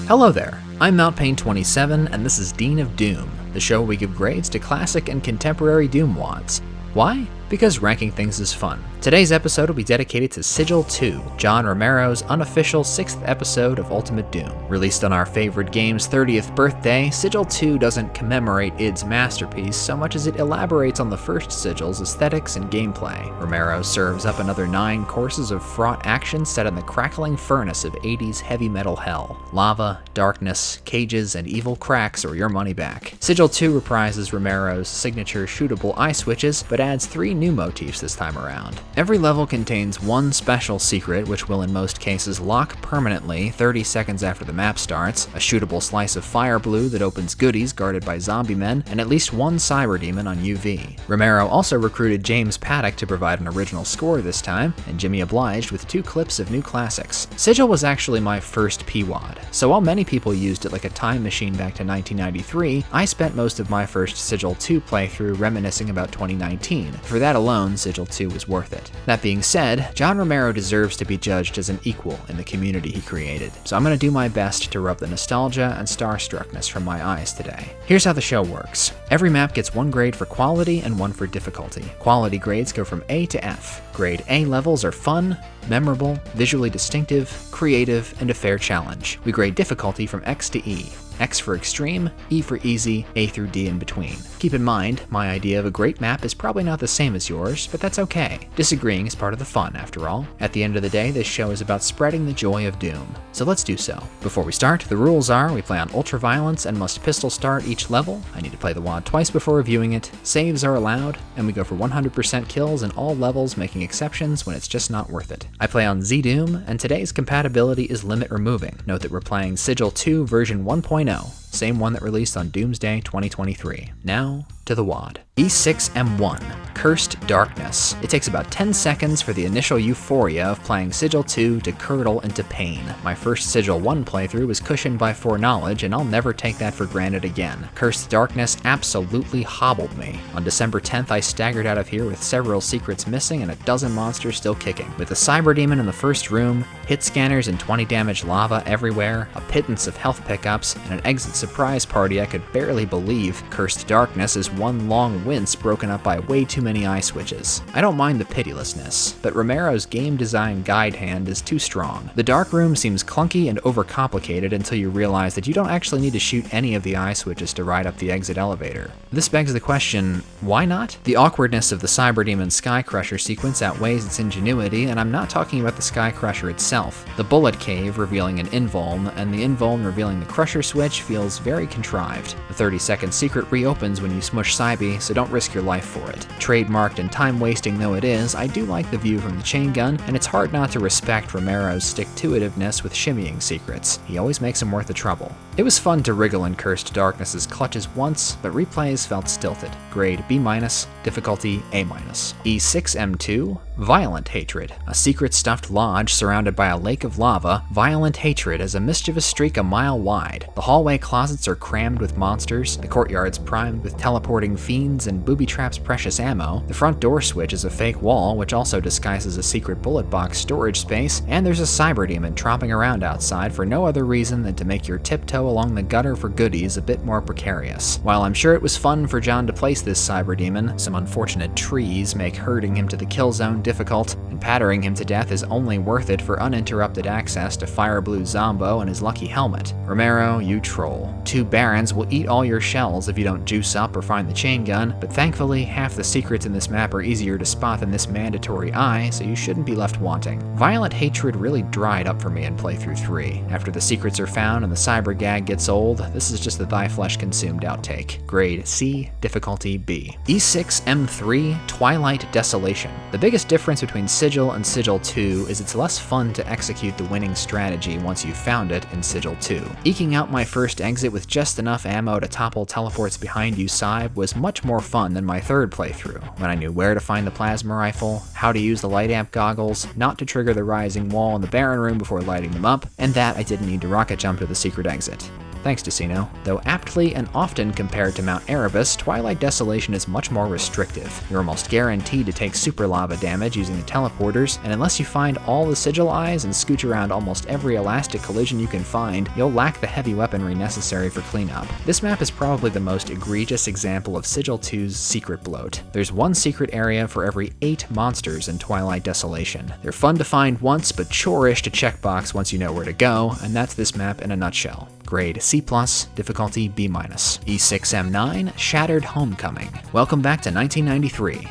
Hello there, I'm MountPain27 and this is Dean of Doom, the show where we give grades to classic and contemporary Doom wads. Why? Because ranking things is fun. Today's episode will be dedicated to Sigil II, John Romero's unofficial 6th episode of Ultimate Doom. Released on our favorite game's 30th birthday, Sigil II doesn't commemorate id's masterpiece so much as it elaborates on the first Sigil's aesthetics and gameplay. Romero serves up another 9 courses of fraught action set in the crackling furnace of 80s heavy metal hell. Lava, darkness, cages, and evil cracks or your money back. Sigil II reprises Romero's signature shootable eye switches, but adds 3 new motifs this time around. Every level contains one special secret, which will in most cases lock permanently 30 seconds after the map starts, a shootable slice of fireblu that opens goodies guarded by zombiemen, and at least one cyberdemon on UV. Romero also recruited James Paddock to provide an original score this time, and Jimmy obliged with 2 clips of new classics. Sigil was actually my first pwad, so while many people used it like a time machine back to 1993, I spent most of my first Sigil II playthrough reminiscing about 2019. For that alone, Sigil II was worth it. That being said, John Romero deserves to be judged as an equal in the community he created, so I'm going to do my best to rub the nostalgia and star-struck-ness from my eyes today. Here's how the show works. Every map gets 1 grade for quality and 1 for difficulty. Quality grades go from A to F. Grade A levels are fun, memorable, visually distinctive, creative, and a fair challenge. We grade difficulty from X to E. X for extreme, E for easy, A through D in between. Keep in mind, my idea of a great map is probably not the same as yours, but that's okay. Disagreeing is part of the fun, after all. At the end of the day, this show is about spreading the joy of Doom. So let's do so. Before we start, the rules are we play on ultra-violence and must pistol start each level. I need to play the wad twice before reviewing it. Saves are allowed, and we go for 100% kills in all levels, making exceptions when it's just not worth it. I play on Z-Doom, and today's compatibility is limit removing. Note that we're playing Sigil II version 1.0. Same one that released on Doomsday 2023. Now, to the wad. E6M1, Cursed Darkness. It takes about 10 seconds for the initial euphoria of playing Sigil II to curdle into pain. My first Sigil 1 playthrough was cushioned by foreknowledge, and I'll never take that for granted again. Cursed Darkness absolutely hobbled me. On December 10th, I staggered out of here with several secrets missing and a dozen monsters still kicking. With a cyberdemon in the first room, hit scanners and 20 damage lava everywhere, a pittance of health pickups, and an exit surprise party I could barely believe, Cursed Darkness is one long wince broken up by way too many eye switches. I don't mind the pitilessness, but Romero's game design guide hand is too strong. The dark room seems clunky and overcomplicated until you realize that you don't actually need to shoot any of the eye switches to ride up the exit elevator. This begs the question, why not? The awkwardness of the Cyberdemon Sky Crusher sequence outweighs its ingenuity, and I'm not talking about the Sky Crusher itself. The bullet cave revealing an invuln, and the invuln revealing the Crusher switch feels very contrived. The 30-second secret reopens when you smush Cybe, so don't risk your life for it. Trademarked and time-wasting though it is, I do like the view from the chain gun, and it's hard not to respect Romero's stick-to-itiveness with shimmying secrets. He always makes them worth the trouble. It was fun to wriggle in Cursed Darkness's clutches once, but replays felt stilted. Grade B-, difficulty A-. E6M2, Violent Hatred. A secret-stuffed lodge surrounded by a lake of lava, Violent Hatred is a mischievous streak a mile wide. The hallway closets are crammed with monsters, the courtyard's primed with teleporting fiends and booby traps precious ammo, the front door switch is a fake wall which also disguises a secret bullet box storage space, and there's a cyberdemon tromping around outside for no other reason than to make your tiptoe along the gutter for goodies a bit more precarious. While I'm sure it was fun for John to place this cyberdemon, some unfortunate trees make herding him to the kill zone difficult, and pattering him to death is only worth it for uninterrupted access to fireblu Zombo and his lucky helmet. Romero, you troll. 2 barons will eat all your shells if you don't juice up or find the chain gun, but thankfully half the secrets in this map are easier to spot than this mandatory eye, so you shouldn't be left wanting. Violent Hatred really dried up for me in playthrough 3. After the secrets are found and the cyber gag gets old, this is just the thy flesh consumed outtake. Grade C, difficulty B. E6M3, Twilight Desolation. The biggest difference between Sigil and Sigil II is it's less fun to execute the winning strategy once you've found it in Sigil II. Eking out my first exit with just enough ammo to topple teleports behind you Cyb was much more fun than my third playthrough, when I knew where to find the plasma rifle, how to use the light amp goggles, not to trigger the rising wall in the Baron room before lighting them up, and that I didn't need to rocket jump to the secret exit. Thanks, Decino. Though aptly and often compared to Mount Erebus, Twilight Desolation is much more restrictive. You're almost guaranteed to take super lava damage using the teleporters, and unless you find all the sigil eyes and scooch around almost every elastic collision you can find, you'll lack the heavy weaponry necessary for cleanup. This map is probably the most egregious example of Sigil II's secret bloat. There's one secret area for every 8 monsters in Twilight Desolation. They're fun to find once, but chore-ish to checkbox once you know where to go, and that's this map in a nutshell. Grade C+, difficulty B-. E6M9, Shattered Homecoming. Welcome back to 1993.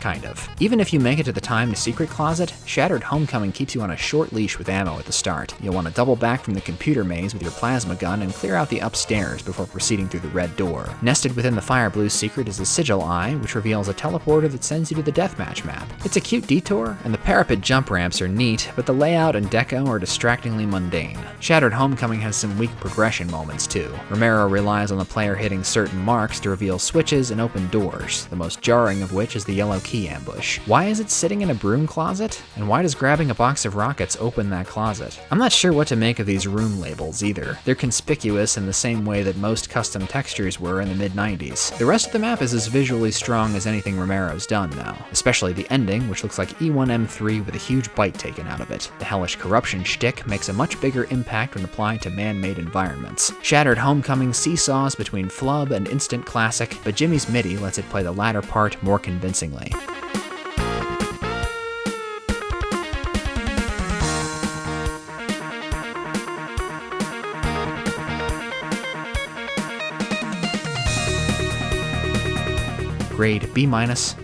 Kind of. Even if you make it to the timed secret closet, Shattered Homecoming keeps you on a short leash with ammo at the start. You'll want to double back from the computer maze with your plasma gun and clear out the upstairs before proceeding through the red door. Nested within the fireblu secret is a sigil eye, which reveals a teleporter that sends you to the deathmatch map. It's a cute detour, and the parapet jump ramps are neat, but the layout and deco are distractingly mundane. Shattered Homecoming has some weak progression moments too. Romero relies on the player hitting certain marks to reveal switches and open doors, the most jarring of which is the yellow key ambush. Why is it sitting in a broom closet? And why does grabbing a box of rockets open that closet? I'm not sure what to make of these room labels either. They're conspicuous in the same way that most custom textures were in the mid-90s. The rest of the map is as visually strong as anything Romero's done though, especially the ending, which looks like E1M3 with a huge bite taken out of it. The hellish corruption shtick makes a much bigger impact when applied to man-made environments. Shattered Homecoming seesaws between flub and instant classic, but Jimmy's MIDI lets it play the latter part more convincingly. Grade B-,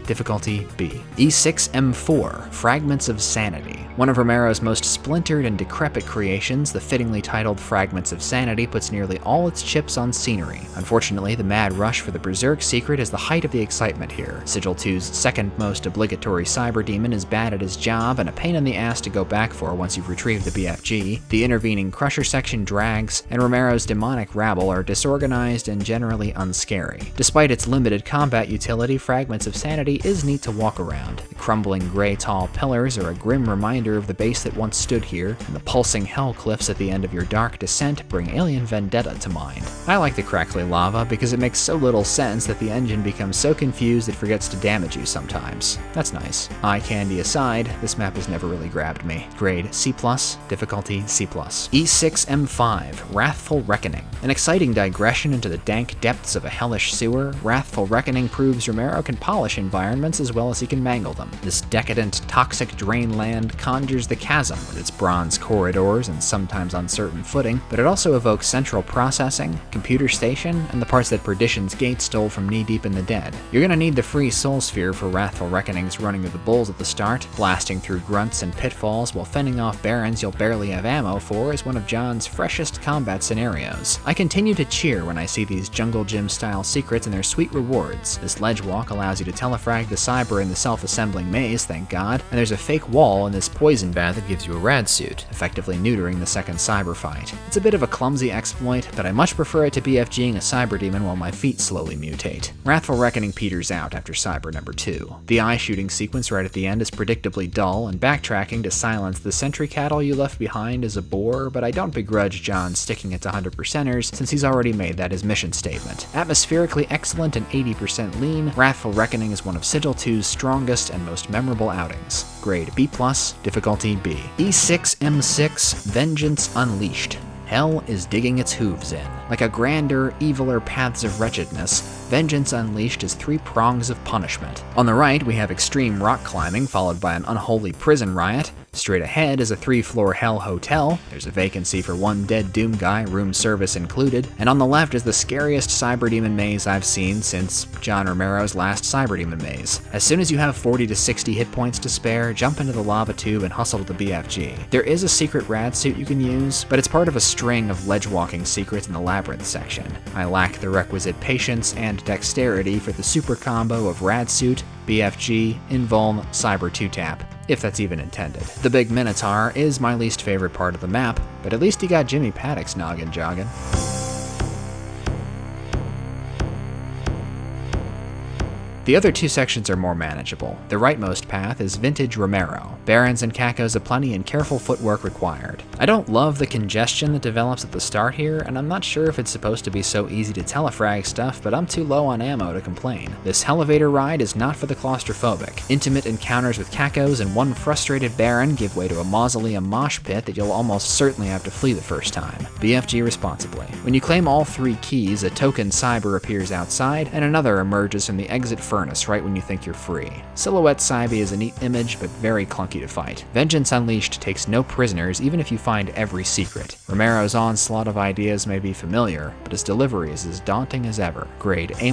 difficulty B. E6M4, Fragments of Sanity. One of Romero's most splintered and decrepit creations, the fittingly titled Fragments of Sanity puts nearly all its chips on scenery. Unfortunately, the mad rush for the Berserk secret is the height of the excitement here. Sigil II's second most obligatory cyberdemon is bad at his job and a pain in the ass to go back for once you've retrieved the BFG. The intervening Crusher section drags, and Romero's demonic rabble are disorganized and generally unscary. Despite its limited combat utility, Fragments of Sanity is neat to walk around. The crumbling gray tall pillars are a grim reminder of the base that once stood here, and the pulsing hell cliffs at the end of your dark descent bring Alien Vendetta to mind. I like the crackly lava because it makes so little sense that the engine becomes so confused it forgets to damage you sometimes. That's nice. Eye candy aside, this map has never really grabbed me. Grade C+, difficulty C+. E6M5, Wrathful Reckoning. An exciting digression into the dank depths of a hellish sewer, Wrathful Reckoning proves Romero can polish environments as well as he can mangle them. This decadent, toxic drain land conjures the chasm with its bronze corridors and sometimes uncertain footing, but it also evokes central processing, computer station, and the parts that Perdition's Gate stole from knee-deep in the dead. You're gonna need the free soul sphere for Wrathful Reckoning's running of the bulls at the start. Blasting through grunts and pitfalls while fending off barons you'll barely have ammo for is one of John's freshest combat scenarios. I continue to cheer when I see these jungle gym-style secrets and their sweet rewards. This ledge walk allows you to telefrag the cyber in the self-assembling maze, thank God, and there's a fake wall in this poison bath that gives you a rad suit, effectively neutering the second cyber fight. It's a bit of a clumsy exploit, but I much prefer it to BFGing a cyberdemon while my feet slowly mutate. Wrathful Reckoning peters out after cyber number 2. The eye shooting sequence right at the end is predictably dull, and backtracking to silence the sentry cattle you left behind is a bore, but I don't begrudge John sticking it to 100%ers since he's already made that his mission statement. Atmospherically excellent and 80% lean, Wrathful Reckoning is one of Sigil II's strongest and most memorable outings. Grade B+, difficulty B. E6M6, Vengeance Unleashed. Hell is digging its hooves in. Like a grander, eviler Paths of Wretchedness, Vengeance Unleashed is 3 prongs of punishment. On the right, we have extreme rock climbing, followed by an unholy prison riot. Straight ahead is a 3-floor hell hotel. There's a vacancy for 1 dead Doom guy, room service included. And on the left is the scariest cyberdemon maze I've seen since John Romero's last cyberdemon maze. As soon as you have 40 to 60 hit points to spare, jump into the lava tube and hustle to the BFG. There is a secret rad suit you can use, but it's part of a string of ledge walking secrets in the labyrinth section. I lack the requisite patience and dexterity for the super combo of rad suit, BFG, Invuln, Cyber 2-tap, if that's even intended. The Big Minotaur is my least favorite part of the map, but at least you got Jimmy Paddock's noggin joggin'. The other 2 sections are more manageable. The rightmost path is Vintage Romero. Barons and cacos aplenty and careful footwork required. I don't love the congestion that develops at the start here, and I'm not sure if it's supposed to be so easy to telefrag stuff, but I'm too low on ammo to complain. This elevator ride is not for the claustrophobic. Intimate encounters with cacos and one frustrated Baron give way to a mausoleum mosh pit that you'll almost certainly have to flee the first time. BFG responsibly. When you claim all 3 keys, a token cyber appears outside, and another emerges from the exit furnace right when you think you're free. Silhouette Cybe is a neat image, but very clunky to fight. Vengeance Unleashed takes no prisoners, even if you find every secret. Romero's onslaught of ideas may be familiar, but his delivery is as daunting as ever. Grade A-,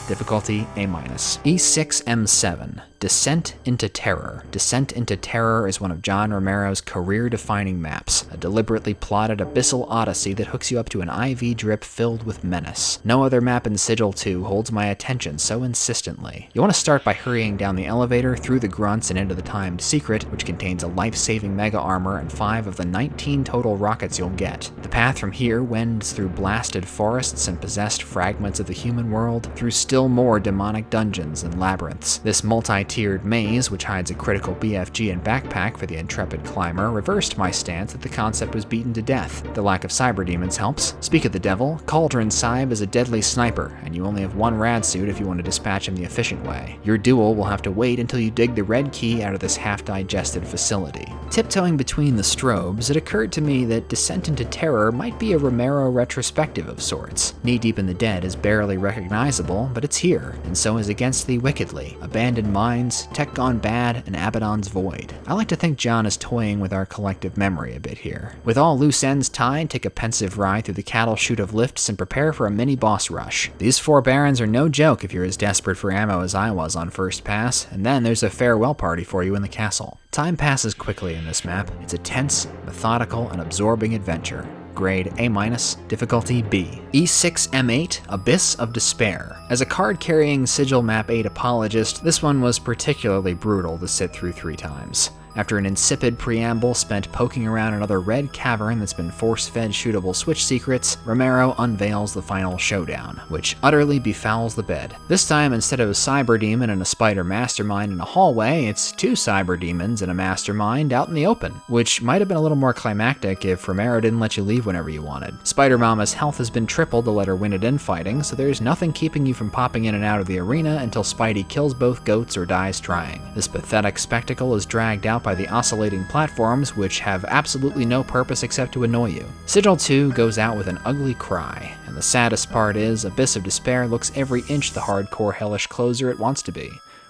difficulty A-. E6M7. Descent into Terror. Descent into Terror is one of John Romero's career-defining maps, a deliberately plotted abyssal odyssey that hooks you up to an IV drip filled with menace. No other map in Sigil II holds my attention so insistently. You want to start by hurrying down the elevator, through the grunts, and into the timed secret, which contains a life-saving mega armor and 5 of the 19 total rockets you'll get. The path from here wends through blasted forests and possessed fragments of the human world, through still more demonic dungeons and labyrinths. This multi-tiered maze, which hides a critical BFG and backpack for the intrepid climber, reversed my stance that the concept was beaten to death. The lack of cyberdemons helps. Speak of the devil, Cauldron Cybe is a deadly sniper, and you only have 1 rad suit if you want to dispatch him the efficient way. Your duel will have to wait until you dig the red key out of this half-digested facility. Tiptoeing between the strobes, it occurred to me that Descent into Terror might be a Romero retrospective of sorts. Knee Deep in the Dead is barely recognizable, but it's here, and so is Against Thee Wickedly, Abandoned Mines, Tech Gone Bad, and Abaddon's Void. I like to think John is toying with our collective memory a bit here. With all loose ends tied, take a pensive ride through the cattle chute of lifts and prepare for a mini boss rush. These 4 barons are no joke if you're as desperate for ammo as I was on first pass, and then there's a farewell party for you in the castle. Time passes quickly in this map. It's a tense, methodical, and absorbing adventure. Grade A-, difficulty B. E6M8, Abyss of Despair. As a card-carrying Sigil Map 8 apologist, this one was particularly brutal to sit through 3 times. After an insipid preamble spent poking around another red cavern that's been force-fed shootable switch secrets, Romero unveils the final showdown, which utterly befouls the bed. This time, instead of a cyberdemon and a spider mastermind in a hallway, it's 2 cyberdemons and a mastermind out in the open, which might have been a little more climactic if Romero didn't let you leave whenever you wanted. Spider Mama's health has been tripled to let her win at infighting, so there's nothing keeping you from popping in and out of the arena until Spidey kills both goats or dies trying. This pathetic spectacle is dragged out by the oscillating platforms, which have absolutely no purpose except to annoy you. Sigil II goes out with an ugly cry, and the saddest part is Abyss of Despair looks every inch the hardcore hellish closer it wants to be.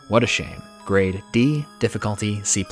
What a shame. Grade D, difficulty C+.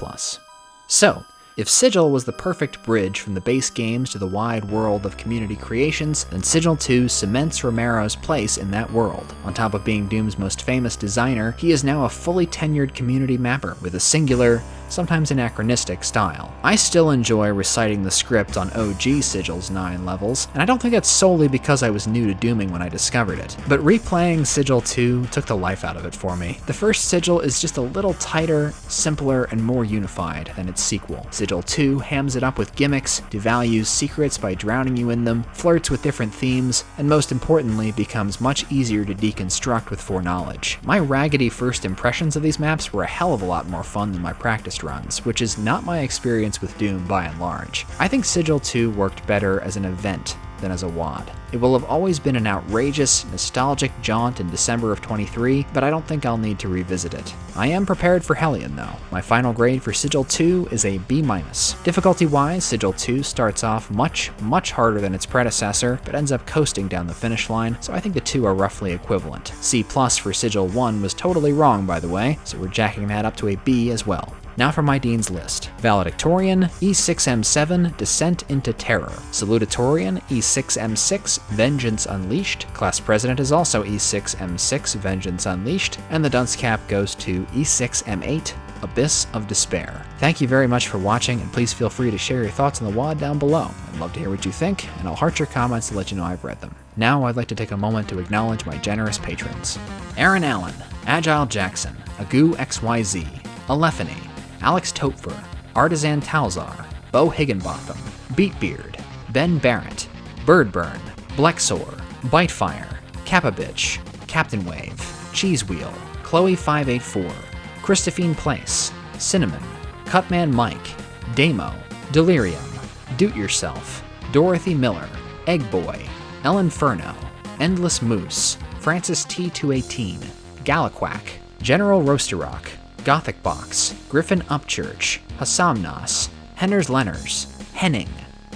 So, if Sigil was the perfect bridge from the base games to the wide world of community creations, then Sigil II cements Romero's place in that world. On top of being Doom's most famous designer, he is now a fully tenured community mapper with a singular, sometimes anachronistic style. I still enjoy reciting the script on OG Sigil's 9 levels, and I don't think that's solely because I was new to Dooming when I discovered it. But replaying Sigil 2 took the life out of it for me. The first Sigil is just a little tighter, simpler, and more unified than its sequel. Sigil 2 hams it up with gimmicks, devalues secrets by drowning you in them, flirts with different themes, and most importantly becomes much easier to deconstruct with foreknowledge. My raggedy first impressions of these maps were a hell of a lot more fun than my practiced runs, which is not my experience with Doom by and large. I think Sigil 2 worked better as an event than as a WAD. It will have always been an outrageous, nostalgic jaunt in December of 23, but I don't think I'll need to revisit it. I am prepared for Hellion though. My final grade for Sigil 2 is a B-. Difficulty-wise, Sigil 2 starts off much harder than its predecessor, but ends up coasting down the finish line, so I think the two are roughly equivalent. C+ for Sigil 1 was totally wrong, by the way, so we're jacking that up to a B as well. Now for my Dean's List. Valedictorian, E6M7, Descent into Terror. Salutatorian, E6M6, Vengeance Unleashed. Class President is also E6M6, Vengeance Unleashed. And the dunce cap goes to E6M8, Abyss of Despair. Thank you very much for watching, and please feel free to share your thoughts on the WAD down below. I'd love to hear what you think, and I'll heart your comments to let you know I've read them. Now I'd like to take a moment to acknowledge my generous patrons. Aaron Allen, Agile Jackson, Agu XYZ, Alephany, Alex Topfer, Artisan Talzar, Bo Higginbotham, Beatbeard, Ben Barrett, Birdburn, Blexor, Bitefire, Kappa-Bitch, Captain Wave, Cheese Wheel, Chloe584, Christophine Place, Cinnamon, Cutman Mike, Damo, Delirium, Doot Yourself, Dorothy Miller, Eggboy, Elinferno, Endless Moose, Francis T218, Galaquack, General Roasterock, Gothic Box, Griffin Upchurch, Hassamnas, Henners Lenners, Henning,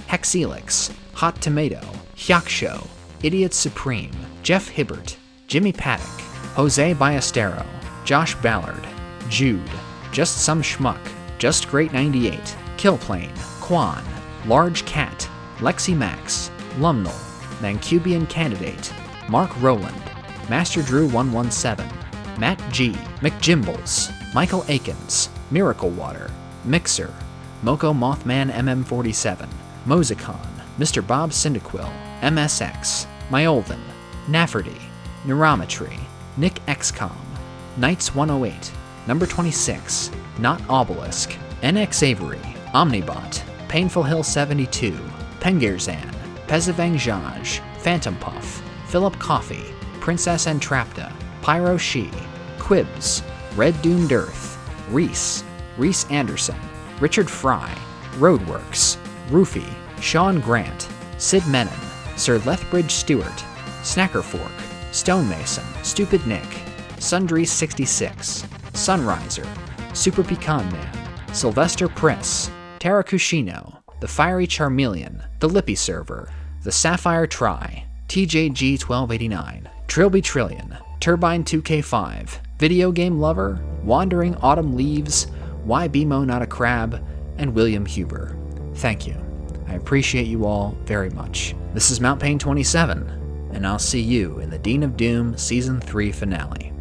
Hexelix, Hot Tomato, Hyaksho, Idiot Supreme, Jeff Hibbert, Jimmy Paddock, Jose Ballestero, Josh Ballard, Jude, Just Some Schmuck, Just Great 98, Killplane, Quan, Large Cat, Lexi Max, Lumnal, Mancubian Candidate, Mark Rowland, Master Drew 117, Matt G, McJimbles, Michael Akins, Miracle Water, Mixer, Moko Mothman MM47, Mozicon, Mr. Bob Cyndaquil, MSX, Myolvin, Nafferty, Neurometry, Nick XCOM, Knights 108, Number 26, Not Obelisk, NX Avery, Omnibot, Painful Hill 72, Pengerzan, Pezivang Jaj, Phantom Puff, Philip Coffee, Princess Entrapta, Pyro She, Quibs, Red Doomed Earth, Reese, Reese Anderson, Richard Fry, Roadworks, Roofy, Sean Grant, Sid Menon, Sir Lethbridge Stewart, Snacker Fork, Stonemason, Stupid Nick, Sundry 66, Sunriser, Super Pecan Man, Sylvester Priss, Tarakushino, The Fiery Charmeleon, The Lippy Server, The Sapphire Try, TJG 1289, Trilby Trillion, Turbine 2K5, Video Game Lover, Wandering Autumn Leaves, Why Bemo Not a Crab, and William Huber. Thank you. I appreciate you all very much. This is Mount Pain 27, and I'll see you in the Dean of Doom Season 3 finale.